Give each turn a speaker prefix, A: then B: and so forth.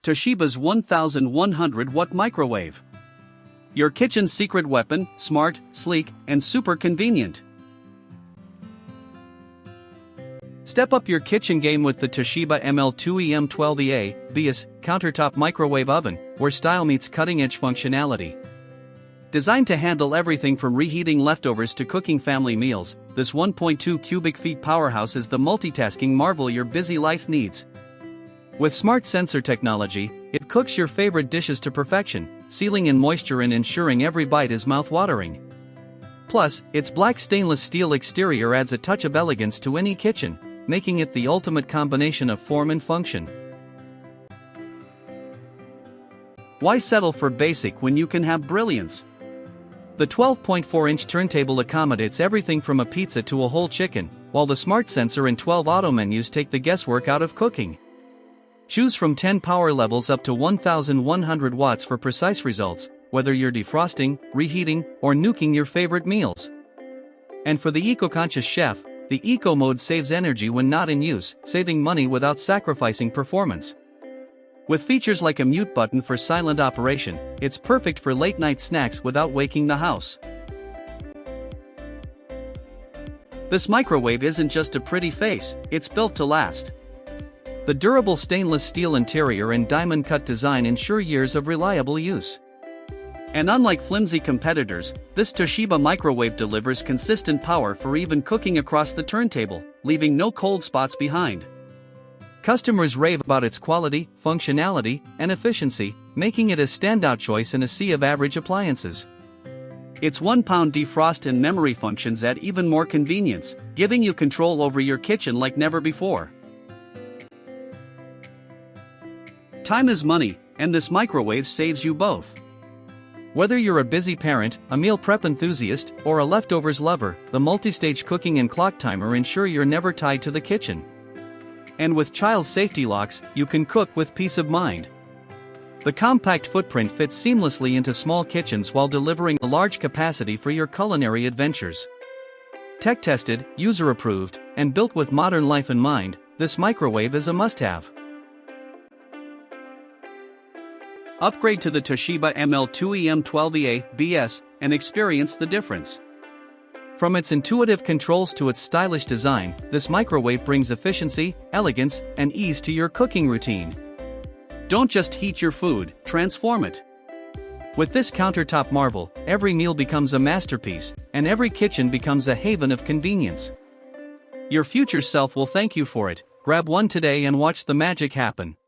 A: Toshiba's 1100-watt microwave. Your kitchen's secret weapon, smart, sleek, and super convenient. Step up your kitchen game with the Toshiba ML2-EM12EA (BIOS) Countertop Microwave Oven, where style meets cutting-edge functionality. Designed to handle everything from reheating leftovers to cooking family meals, this 1.2 cubic feet powerhouse is the multitasking marvel your busy life needs. With smart sensor technology, it cooks your favorite dishes to perfection, sealing in moisture and ensuring every bite is mouth-watering. Plus, its black stainless steel exterior adds a touch of elegance to any kitchen, making it the ultimate combination of form and function. Why settle for basic when you can have brilliance? The 12.4-inch turntable accommodates everything from a pizza to a whole chicken, while the smart sensor and 12 auto menus take the guesswork out of cooking. Choose from 10 power levels up to 1100 watts for precise results, whether you're defrosting, reheating, or nuking your favorite meals. And for the eco-conscious chef, the Eco mode saves energy when not in use, saving money without sacrificing performance. With features like a mute button for silent operation, it's perfect for late-night snacks without waking the house. This microwave isn't just a pretty face, it's built to last. The durable stainless steel interior and diamond-cut design ensure years of reliable use. And unlike flimsy competitors, this Toshiba microwave delivers consistent power for even cooking across the turntable, leaving no cold spots behind. Customers rave about its quality, functionality, and efficiency, making it a standout choice in a sea of average appliances. Its 1-pound defrost and memory functions add even more convenience, giving you control over your kitchen like never before. Time is money, and this microwave saves you both. Whether you're a busy parent, a meal prep enthusiast, or a leftovers lover, the multi-stage cooking and clock timer ensure you're never tied to the kitchen. And with child safety locks, you can cook with peace of mind. The compact footprint fits seamlessly into small kitchens while delivering a large capacity for your culinary adventures. Tech-tested, user-approved, and built with modern life in mind, this microwave is a must-have. Upgrade to the Toshiba ML2-EM12EA (BIOS) and experience the difference. From its intuitive controls to its stylish design, this microwave brings efficiency, elegance, and ease to your cooking routine. Don't just heat your food, transform it. With this countertop marvel, every meal becomes a masterpiece, and every kitchen becomes a haven of convenience. Your future self will thank you for it. Grab one today and watch the magic happen.